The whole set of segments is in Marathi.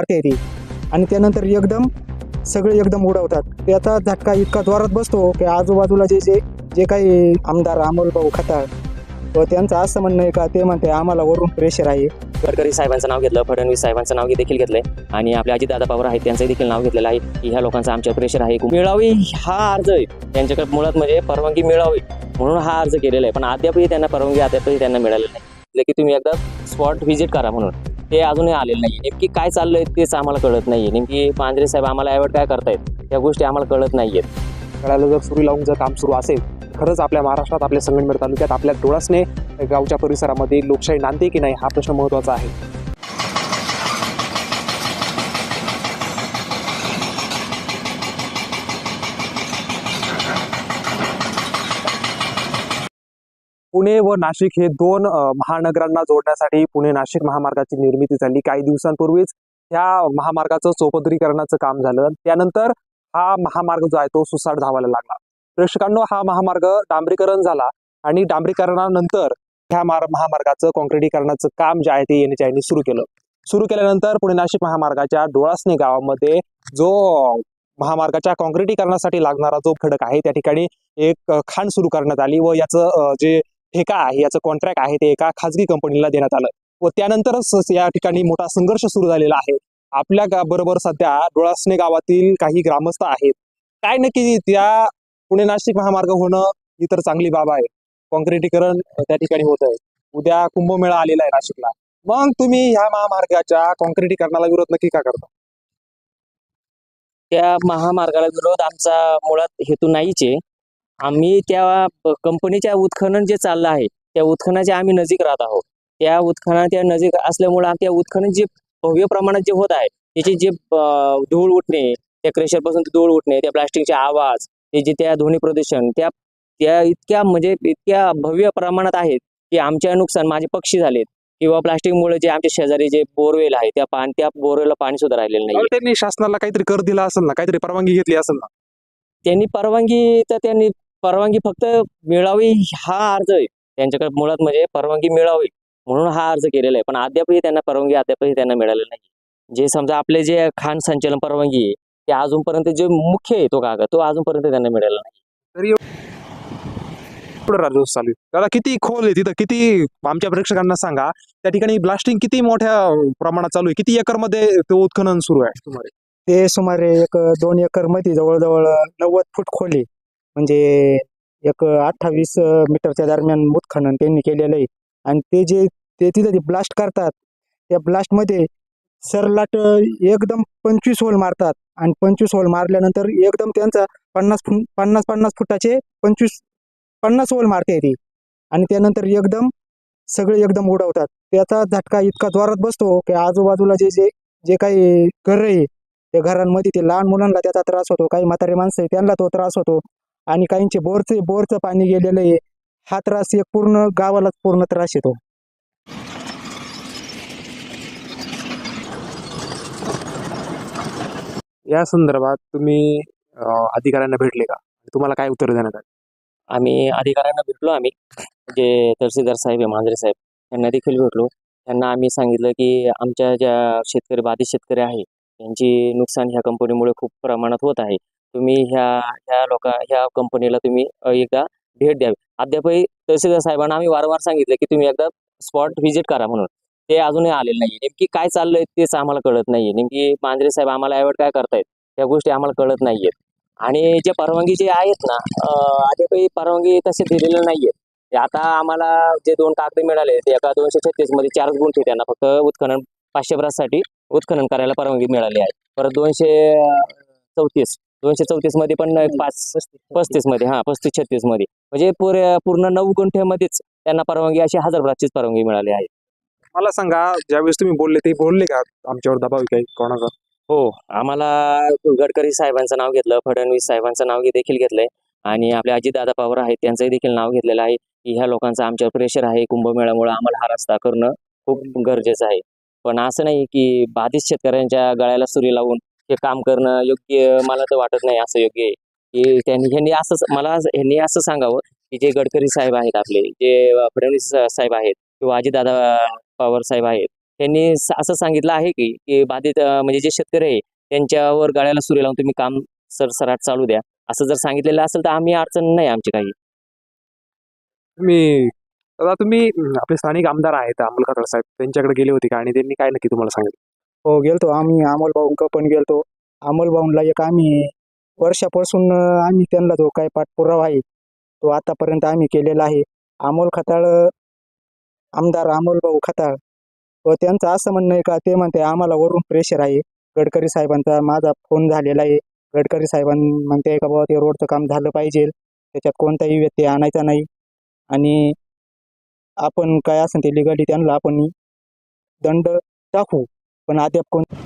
मारते ती आणि त्यानंतर एकदम सगळे एकदम उडवतात. त्याचा झटका इतका जोरात बसतो की आजूबाजूला जे जे जे काही आमदार अमोलभाऊ खताळ व त्यांचं असं म्हणणं आहे का ते म्हणते आम्हाला वरून प्रेशर आहे. गडकरी साहेबांचं नाव घेतलं, फडणवीस साहेबांचं नाव देखील घेतलंय आणि आपले अजितदादा पवार आहेत त्यांचंही देखील नाव घेतलेलं आहे की ह्या लोकांचा आमच्यावर प्रेशर आहे. मिळावी हा अर्ज आहे त्यांच्याकडे, मुळात म्हणजे परवानगी मिळावी म्हणून हा अर्ज केलेला आहे. पण अद्यापही त्यांना परवानगी अद्यापही त्यांना मिळालेली नाही. म्हणजे की तुम्ही एकदा स्पॉट व्हिजिट करा म्हणून ते अजूनही आलेलं नाही. नेमकी काय चाललंय तेच आम्हाला कळत नाहीये. नेमकी मांजरे साहेब आम्हाला यावर काय करतायत त्या गोष्टी आम्हाला कळत नाहीयेत. कळायला जर सुरी लावून जर काम सुरू असेल खरंच आपल्या महाराष्ट्रात, आपल्या संगमनेर तालुक्यात, आपल्या डोळसने गावच्या परिसरामध्ये लोकशाही नांदते की नाही हा प्रश्न महत्त्वाचा आहे. पुणे व नाशिक हे दोन महानगरांना जोडण्यासाठी पुणे नाशिक महामार्गाची निर्मिती झाली. काही दिवसांपूर्वीच ह्या महामार्गाचं चौपदरीकरणाचं काम झालं. त्यानंतर हा महामार्ग जो आहे तो सुसाट धावायला लागला. प्रेक्षकांनो, हा महामार्ग डांबरीकरण झाला आणि डांबरीकरणानंतर ह्या महामार्गाचं काँक्रिटीकरणाचं काम जे आहे ते NHAI सुरू केल्यानंतर पुणे नाशिक महामार्गाच्या डोळसने गावामध्ये जो महामार्गाच्या काँक्रिटीकरणासाठी लागणारा जो खडक आहे त्या ठिकाणी एक खाण सुरू करण्यात आली व याचं जे ठेका आहे, याचं कॉन्ट्रॅक्ट आहे ते एका खाजगी कंपनीला देण्यात आलं व त्यानंतरच या ठिकाणी मोठा संघर्ष सुरू झालेला आहे. आपल्या बरोबर सध्या डोळसने गावातील काही ग्रामस्थ आहेत. काय नक्की त्या पुणे नाशिक महामार्ग होणं ही तर चांगली बाब आहे. काँक्रिटीकरण त्या ठिकाणी होत आहे. उद्या कुंभमेळा आलेला आहे नाशिकला. मग तुम्ही ह्या महामार्गाच्या काँक्रिटीकरणाला विरोध नक्की का करता? त्या महामार्गाला विरोध आमचा मुळात हेतू नाहीच आहे. आम्ही त्या कंपनीच्या उत्खनन जे चाललं आहे त्या उत्खनाच्या आम्ही नजीक राहत आहोत. त्या उत्खनाच्या नजीक असल्यामुळे त्या उत्खनन जे भव्य प्रमाणात जे होत आहे त्याचे जे धूळ उठणे, त्या क्रेशरपासून धूळ उठणे, त्या प्लास्टिकचे आवाज, ते जे त्या ध्वनी प्रदूषण त्या त्या इतक्या म्हणजे इतक्या भव्य प्रमाणात आहेत की आमच्या नुकसान, माझे पक्षी झालेत किंवा प्लास्टिकमुळे जे आमच्या शेजारी जे बोरवेल आहे त्या बोरवेलला पाणी सुद्धा राहिलेलं नाही. त्यांनी शासनाला काहीतरी कर दिला असेल ना, काहीतरी परवानगी घेतली असेल ना. त्यांनी परवानगी फक्त मिळावी हा अर्ज आहे त्यांच्याकडे, मुळात म्हणजे परवानगी मिळावी म्हणून हा अर्ज केलेला आहे. पण अद्यापही त्यांना परवानगी मिळालेली नाही. जे समजा आपले जे खाण संचलन परवानगी आहे ते अजूनपर्यंत जे मुख्य आहे तो कागद तो अजूनपर्यंत त्यांना मिळालेला नाही. तरी पुढे राजोस चालू आहे. दादा, किती खोल आहे तिथं, किती आमच्या प्रेक्षकांना सांगा, त्या ठिकाणी ब्लास्टिंग किती मोठ्या प्रमाणात चालू आहे, किती एकर मध्ये ते उत्खनन सुरू आहे सुमारे? ते सुमारे 2 एकर मध्ये जवळजवळ 90 फूट खोली म्हणजे 28 मीटरच्या दरम्यान उत्खनन त्यांनी केलेलं आहे. आणि ते तिथं ते ब्लास्ट करतात, त्या ब्लास्टमध्ये सरलाट एकदम 25 होल मारतात आणि 25 होल मारल्यानंतर एकदम त्यांचा 50 फुटाचे 50 होल मारते ती आणि त्यानंतर एकदम सगळे एकदम उडवतात. त्याचा झटका इतका जोरात बसतो की आजूबाजूला जे जे जे काही घर आहे त्या घरांमध्ये ते लहान मुलांना त्याचा त्रास होतो, काही म्हातारे माणसं आहे त्यांना तो त्रास होतो आणि काहींचे बोरचं पाणी गेलेलं आहे. हा त्रास एक पूर्ण गावालाच पूर्ण त्रास येतो. या संदर्भात तुम्ही अधिकाऱ्यांना भेटले का? तुम्हाला काय उत्तर देण्यात आले? आम्ही अधिकाऱ्यांना भेटलो. आम्ही जे तहसीलदार साहेब आहे, मांजरे साहेब, यांना देखील भेटलो. त्यांना आम्ही सांगितलं की आमच्या ज्या बाधित शेतकरी आहे त्यांची नुकसान ह्या कंपनीमुळे खूप प्रमाणात होत आहे. तुम्ही ह्या कंपनीला तुम्ही एकदा भेट द्यावी. अद्यापही तहसीलदार साहेबांना आम्ही वारंवार सांगितलं की तुम्ही एकदा स्पॉट व्हिजिट करा म्हणून ते अजूनही आलेले नाही. नेमकी काय चाललंय तेच आम्हाला कळत नाहीये. नेमकी मांजरे साहेब आम्हाला यावर काय करतायत त्या गोष्टी आम्हाला कळत नाहीयेत. आणि जे परवानगी जे आहेत ना, अद्यापही परवानगी तसे दिलेले नाहीये. आता आम्हाला जे 2 कागद मिळाले ते एका 236 मध्ये 4 गुंठे त्यांना फक्त उत्खनन 500 ब्राससाठी उत्खनन करायला परवानगी मिळाली आहे. परत 234 मध्ये पण 35 मध्ये 35-36 मध्ये म्हणजे पूर्ण 9 गुंठ्यामध्येच त्यांना परवानगी अशी 1000 ब्रासचीच परवानगी मिळाली आहे. मला सांगा, ज्यावेळेस तुम्ही बोलले का आमच्यावर दबाव काही कोणाचा? हो, आम्हाला गडकरी साहेबांचं नाव घेतलं, फडणवीस साहेबांचं नाव देखील घेतलंय आणि आपले अजितदादा पवार आहेत त्यांचंही देखील नाव घेतलेलं आहे की ह्या लोकांचं आमच्यावर प्रेशर आहे. कुंभमेळ्यामुळे आम्हाला हा रस्ता करणं खूप गरजेचं आहे. पण असं नाही की बाधित शेतकऱ्यांच्या गळ्याला सुरी लावून हे काम करणं योग्य मला तर वाटत नाही. असं योग्य आहे की ह्यांनी असं सांगावं की जे गडकरी साहेब आहेत, आपले जे फडणवीस साहेब आहेत किंवा अजितदादा पवार साहेब आहेत त्यांनी असं सांगितलं आहे की बाधित म्हणजे जे शेतकरी आहे त्यांच्यावर गळ्याला सुरी लावून तुम्ही काम सरसराट चालू द्या, असं जर सांगितलेलं असेल तर आम्ही अडचण नाही आमची काही. तुम्ही आपले स्थानिक आमदार आहेत अमोल खताळ साहेब, त्यांच्याकडे गेले होते का आणि त्यांनी काय नक्की तुम्हाला सांगितलं? हो गेलतो आम्ही, अमोल भाऊंक पण गेलतो. अमोल भाऊंला एक आम्ही वर्षापासून आम्ही त्यांना जो काही पाठपुरावा आहे तो आतापर्यंत आम्ही केलेला आहे. अमोल खताळ, आमदार अमोल भाऊ खताळ व त्यांचं असं म्हणणं आहे का ते म्हणते आम्हाला वरून प्रेशर आहे. गडकरी साहेबांचा माझा फोन झालेला आहे. गडकरी साहेबां म्हणते का बाबा ते रोडचं काम झालं पाहिजे, त्याच्यात कोणताही व्यत्यय आणायचा नाही आणि आपण काय असेल ते लिगली त्यांना आपण दंड टाकू. पण अद्याप कोणतीही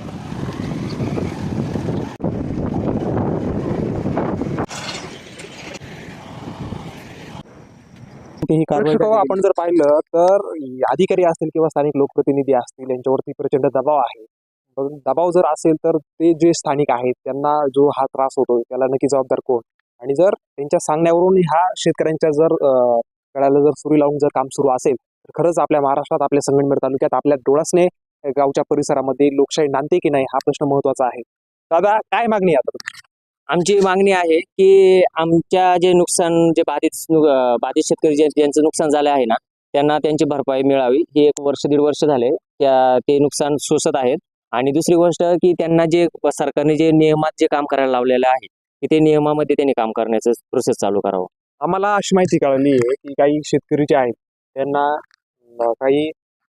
कारवाई प्रेक्षक हो, झालेली आपण जर पाहिलं तर अधिकारी असतील किंवा स्थानिक लोकप्रतिनिधी असतील यांच्यावरती प्रचंड दबाव आहे. पण दबाव जर असेल तर ते जे स्थानिक आहेत त्यांना जो हा त्रास होतो त्याला नक्की जबाबदार कोण? आणि जर त्यांच्या सांगण्यावरून ह्या शेतकऱ्यांच्या जर गळ्याला जर सुरी लावून जर काम सुरू असेल तर खरंच आपल्या महाराष्ट्रात, आपल्या संगमनेर तालुक्यात, आपल्या डोळसने गावच्या परिसरामध्ये लोकशाही नांदते की नाही हा प्रश्न महत्वाचा आहे. दादा, काय मागणी आहे आता? आमची मागणी आहे की आमच्या जे नुकसान जे बाधित शेतकरी ज्यांचं नुकसान झालं आहे ना त्यांना त्यांची भरपाई मिळावी. हे 1-1.5 वर्ष झाले ते नुकसान सोसत आहेत. आणि दुसरी गोष्ट की त्यांना जे सरकारने जे नियमात जे काम करायला लावलेलं आहे की ते नियमामध्ये त्यांनी काम करण्याचं प्रोसेस चालू करावं. आम्हाला अशी माहिती कळली आहे की काही शेतकरी जे आहेत त्यांना काही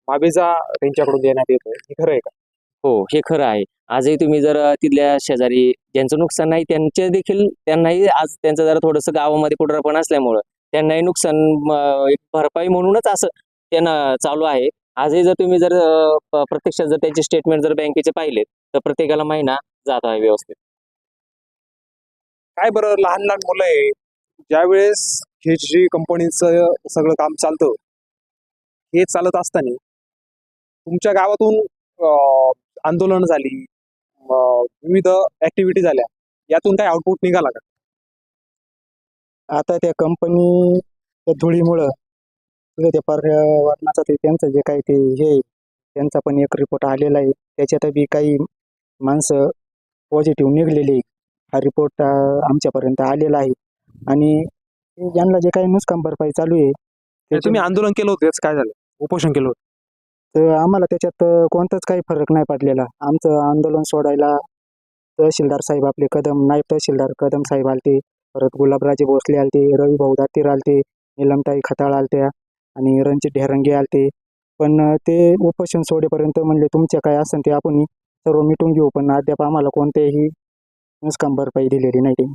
माबेजा त्यांच्याकडून देण्यात येतोय. हे खरं आहे का? हो, हे खरं आहे. आजही तुम्ही जर तिथल्या शेजारी ज्यांचं नुकसान नाही त्यांनाही आज त्यांचं जरा थोडंसं गावामध्ये पुढारपण असल्यामुळं त्यांनाही नुकसान एक भरपाई म्हणूनच असं त्यांना चालू आहे. आजही जर तुम्ही जर प्रत्यक्षात जर त्याचे स्टेटमेंट जर बँकेचे पाहिले तर प्रत्येकाला महिना जात आहे व्यवस्थित. काय बरं, लहान लहान मुलं आहे ज्यावेळेस हे जी कंपनीचं सगळं काम चालतं हे चालत असताना तुमच्या गावातून आंदोलन झाली, विविध ऍक्टिव्हिटी झाल्या, यातून काय आउटपुट निघाला का? आता त्या कंपनी त्या धुळीमुळं तिथे ते पर्यावरणाचं ते त्यांचं जे काही ते हे त्यांचा पण एक रिपोर्ट आलेला आहे. त्याच्यात बी काही माणसं पॉझिटिव्ह निघलेली आहे. हा रिपोर्ट आमच्यापर्यंत आलेला आहे आणि ज्यांना जे काही नुकसान भरपाई चालू आहे तुम्ही आंदोलन केलं होतं त्याचं काय झालं? उपोषण केलं होतं तर आम्हाला त्याच्यात कोणताच काही फरक नाही पडलेला. आमचं आंदोलन सोडायला तहसीलदार साहेब आपले कदम, नायब तहसीलदार कदम साहेब आलते, परत गुलाबराजे भोसले आलते, रवी भाऊ दातीर आलते, निलमताई खताळ आलत्या आणि रणजित ढेरंगे आलते. पण ते उपोषण सोडेपर्यंत म्हणले तुमच्या काय असेल ते आपण सर्व मिटून घेऊ, पण अद्याप आम्हाला कोणत्याही नुकसान भरपाई दिलेली नाही.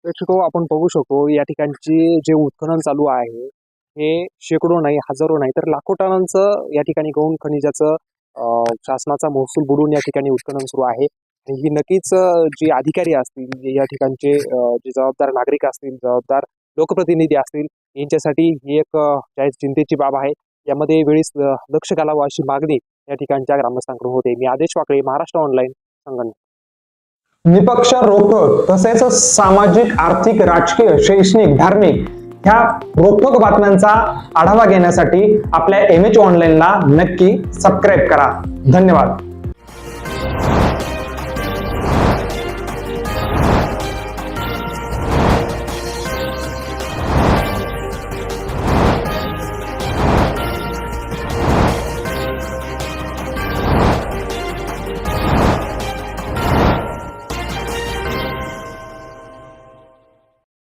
प्रेक्षको, आपण बघू शकतो या ठिकाणची जे उत्खनन चालू आहे हे शेकडो नाही, हजारो नाही तर लाखो टनांचं या ठिकाणी गौण खनिजाचं शासनाचा महसूल बुडून या ठिकाणी उत्खनन सुरू आहे. आणि ही नक्कीच जे अधिकारी असतील, जे या ठिकाणचे जे जबाबदार नागरिक असतील, जबाबदार लोकप्रतिनिधी असतील यांच्यासाठी ही एक चिंतेची बाब आहे. यामध्ये वेळीच लक्ष घालावं अशी मागणी या ठिकाणच्या ग्रामस्थांकडून होते. मी आदेश वाकळे, महाराष्ट्र ऑनलाईन, संगमनेर. निपक्ष, रोखोक तसेच सामाजिक, आर्थिक, राजकीय, शैक्षणिक, धार्मिक ह्या रोखोक बातम्यांचा आढावा घेण्यासाठी आपल्या MH ऑनलाईनला नक्की सबस्क्राईब करा. धन्यवाद.